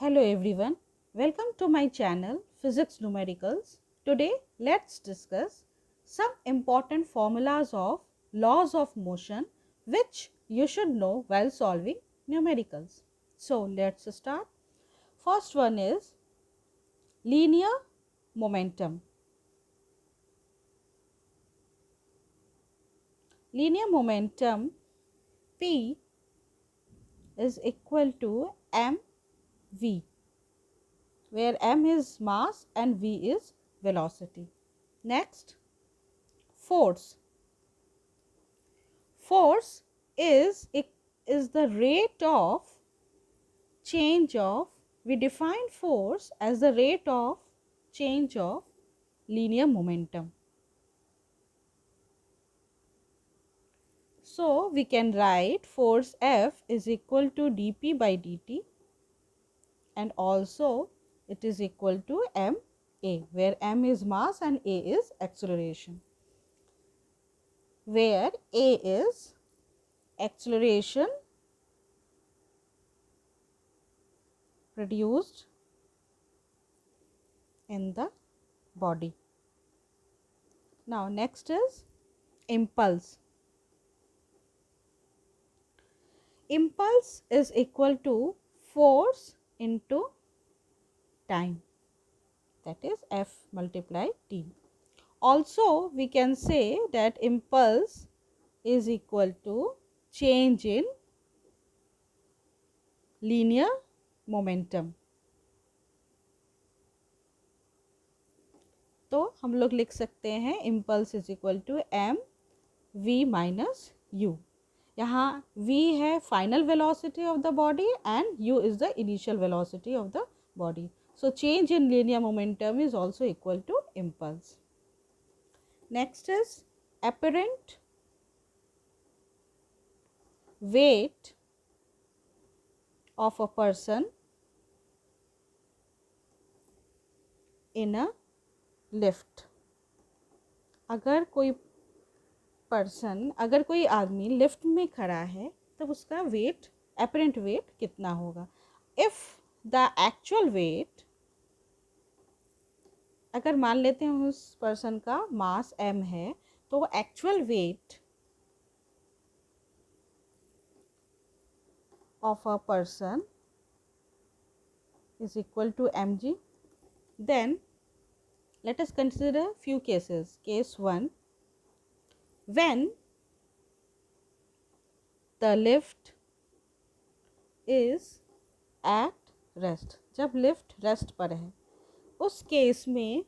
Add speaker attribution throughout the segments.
Speaker 1: Hello everyone, welcome to my channel Physics Numericals. Today let's discuss some important formulas of laws of motion which you should know while solving numericals. So let's start. First one is linear momentum. Linear momentum P is equal to mv, where m is mass and v is velocity. Next, force. Force is the rate of change of, we define force as the rate of change of linear momentum. So we can write force F is equal to dp by dt, and also it is equal to ma, where m is mass and a is acceleration, where a is acceleration produced in the body. Now next is impulse. Impulse is equal to force into time, that is F multiplied T. Also we can say that impulse is equal to change in linear momentum. तो हम लोग लिख सकते हैं impulse is equal to m v minus u. यहाँ v है final velocity of the body and u is the initial velocity of the body. So change in linear momentum is also equal to impulse. Next is apparent weight of a person in a lift. अगर कोई आदमी lift में खड़ा है तब उसका wait, apparent weight कितना होगा? If the actual weight, अगर मान लेते हैं उस पर्सन का मास m है, तो actual wait of a person is equal to mg. Then let us consider few cases. Case 1, when the lift is at rest, जब लिफ्ट रेस्ट पर है, उस केस में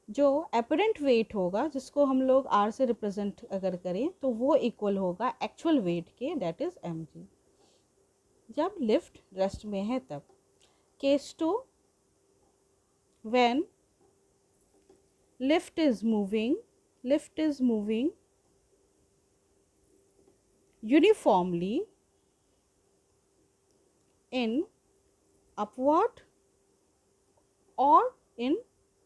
Speaker 1: जो apparent weight होगा, जिसको हम लोग r से रिप्रेजेंट अगर करें तो वो इक्वल होगा एक्चुअल वेट के, दैट इज mg, जब लिफ्ट रेस्ट में है तब. Case 2, when lift is moving uniformly in upward or in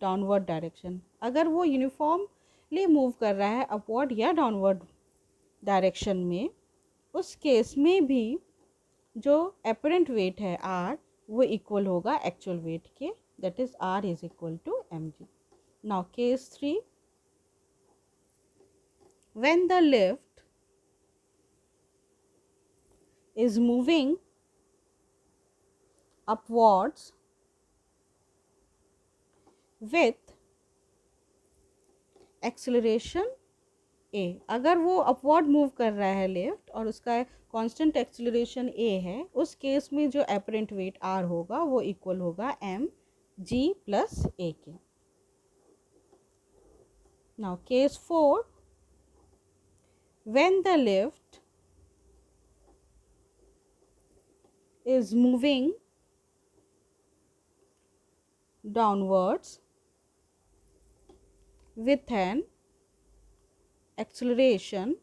Speaker 1: downward direction. अगर वो यूनिफॉर्मली मूव कर रहा है अपवर्ड या डाउनवर्ड डायरेक्शन में, उस केस में भी जो apparent weight है r, वो इक्वल होगा एक्चुअल वेट के, that is r is equal to mg. Now case 3, when the lift is moving upwards with acceleration a. अगर वो अपवर्ड मूव कर रहा है लिफ्ट और उसका कांस्टेंट एक्सेलरेशन a है, उस केस में जो apparent weight r होगा वो इक्वल होगा mg प्लस a के. Now case 4, when the lift is moving downwards with an acceleration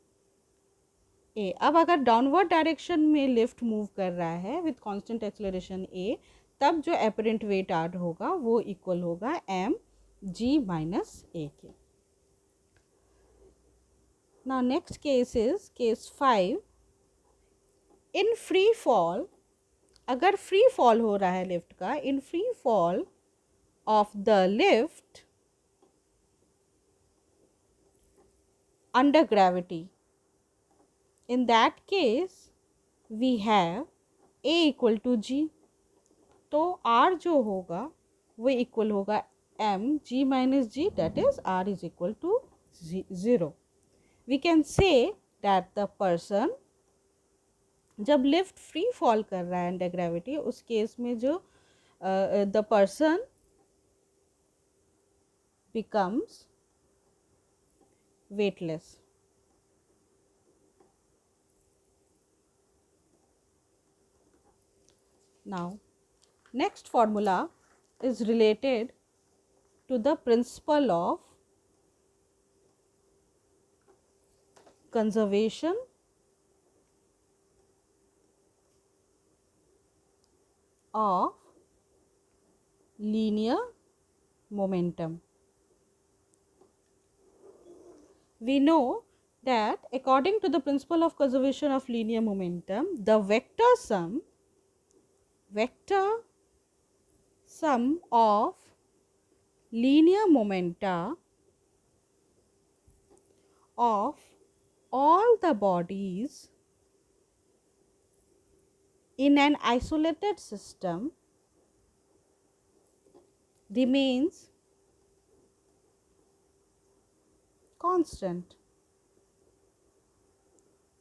Speaker 1: a. अब अगर डाउनवर्ड डायरेक्शन में लिफ्ट मूव कर रहा है विथ कांस्टेंट एक्सेलरेशन a, तब जो apparent weight r होगा वो इक्वल होगा mg माइनस a के. Now next case is case 5. In free fall, अगर फ्री फॉल हो रहा है लिफ्ट का, in free fall of the lift under gravity, in that case we have a equal to g. तो R जो होगा वो इक्वल होगा m g minus g, that is R is equal to 0। We can say that the person, जब lift free fall कर रहा है under gravity, उस केस में जो the person becomes weightless. Now, next formula is related to the principle of conservation of linear momentum. We know that according to the principle of conservation of linear momentum, the vector sum of linear momenta of all the bodies in an isolated system remains constant.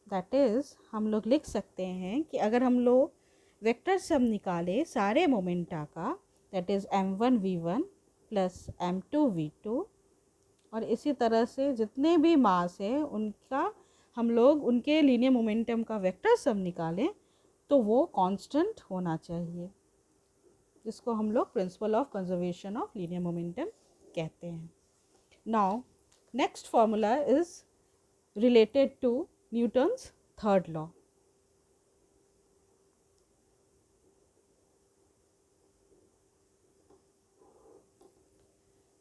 Speaker 1: That is, हम लोग लिख सकते हैं कि अगर हम लोग vector sum निकाले सारे मोमेंटा का, that is m1v1 plus m2v2, और इसी तरह से जितने भी मास है उनका हम लोग उनके लीनियर मोमेंटम का वेक्टर सम निकालें, तो वो कांस्टेंट होना चाहिए, जिसको हम लोग principle of conservation of linear momentum कहते हैं। Now next formula is related to Newton's third law.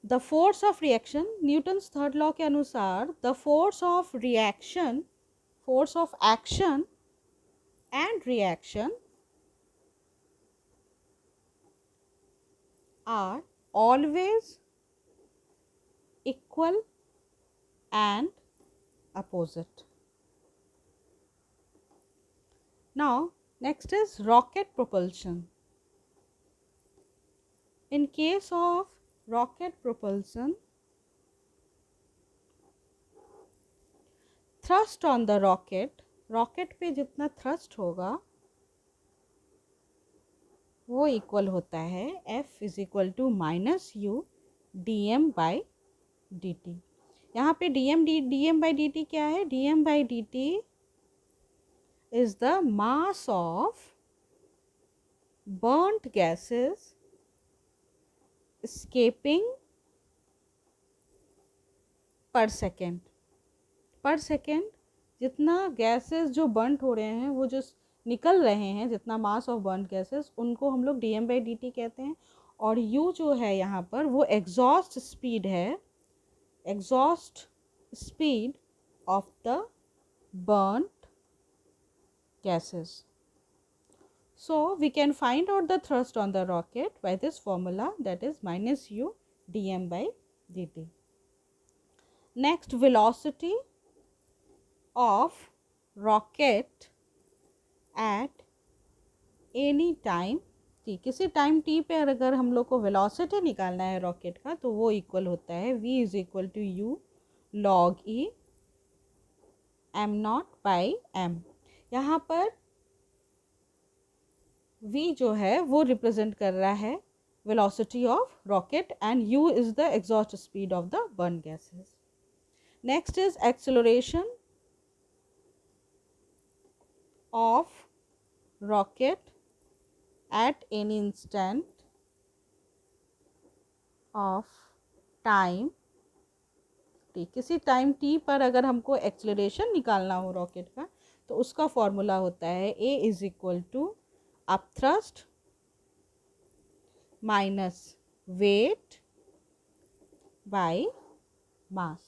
Speaker 1: The force of reaction, Newton's third law के अनुसार the force of reaction, force of action and reaction are always equal and opposite. Now, next is rocket propulsion. In case of rocket propulsion, thrust on the rocket, rocket पे जितना thrust होगा वो equal होता है F is equal to minus u d M by D t. यहाँ पे d M by D t क्या है? D M by D t is the mass of burnt gases escaping per second. Per second जितना gases जो burn हो रहे हैं, वो जो निकल रहे हैं, जितना मास ऑफ बर्न गैसेस, उनको हम लोग डी एम बाई डी टी कहते हैं। और यू जो है यहाँ पर वो एग्जॉस्ट स्पीड है, exhaust speed of the burnt gases. So we can find out the thrust on the rocket by this formula, that is minus u dm by dt. Next, velocity of rocket at any time t, किसी time t पे अगर हम लोग को velocity निकालना है rocket का, तो वो इक्वल होता है v is equal to u log e m not by m. यहाँ पर v जो है वो रिप्रेजेंट कर रहा है velocity of rocket and u is the exhaust speed of the burn gases. Next is acceleration of rocket at any instant of time t, किसी time t पर अगर हमको एक्सेलरेशन निकालना हो रॉकेट का, तो उसका फॉर्मूला होता है a is equal to upthrust minus weight by mass.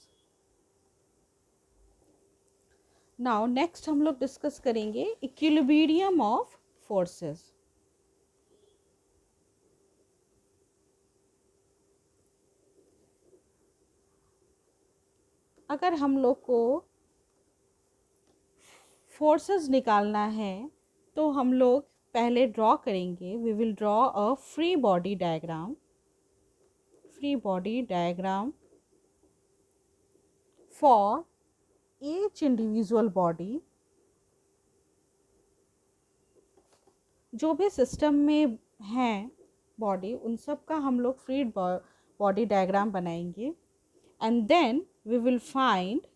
Speaker 1: Now next हम लोग डिस्कस करेंगे इक्विलिब्रियम ऑफ फोर्सेस। अगर हम लोग को फोर्सेस निकालना है तो हम लोग पहले ड्रॉ करेंगे. We will draw a free body diagram. Free body diagram for each individual body. जो भी सिस्टम में हैं बॉडी उन सब का हम लोग फ्री बॉडी डायग्राम बनाएंगे. And then we will find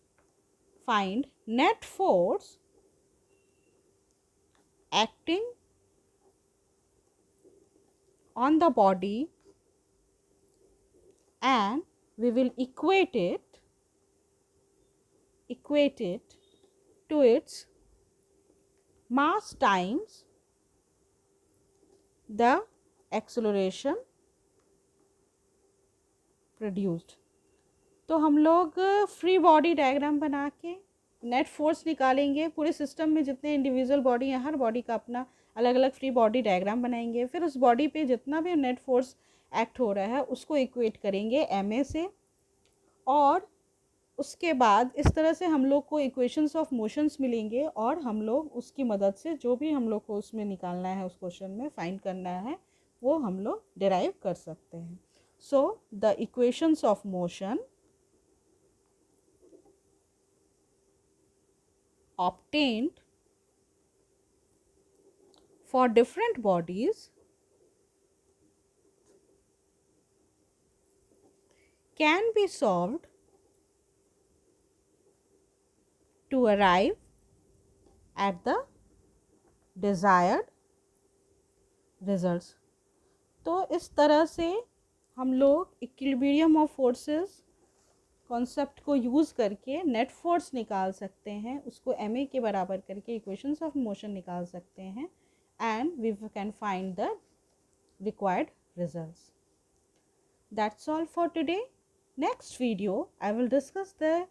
Speaker 1: net force acting on the body and we will equate it to its mass times the acceleration produced. तो हम लोग फ्री बॉडी डायग्राम बना के नेट फोर्स निकालेंगे. पूरे system में जितने इंडिविजुअल बॉडी हैं हर बॉडी का अपना अलग अलग फ्री बॉडी डायग्राम बनाएंगे. फिर उस बॉडी पे जितना भी नेट फोर्स एक्ट हो रहा है उसको इक्वेट करेंगे ma से. और उसके बाद इस तरह से हम लोग को इक्वेशंस ऑफ मोशंस मिलेंगे और हम लोग उसकी मदद से जो भी हम लोग को उसमें निकालना है उस क्वेश्चन में फाइंड करना है वो हम लोग डिराइव कर सकते हैं. So the equations of motion obtained for different bodies can be solved to arrive at the desired results. तो इस तरह से हम लोग इक्विलिब्रियम ऑफ फोर्सेस कॉन्सेप्ट को यूज़ करके नेट फोर्स निकाल सकते हैं. उसको ma के बराबर करके इक्वेशंस ऑफ मोशन निकाल सकते हैं and we can find the required results. That's all for today. Next video I will discuss the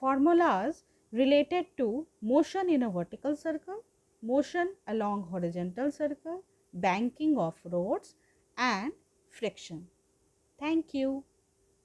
Speaker 1: formulas related to motion in a vertical circle, motion along horizontal circle, banking of roads and friction. Thank you.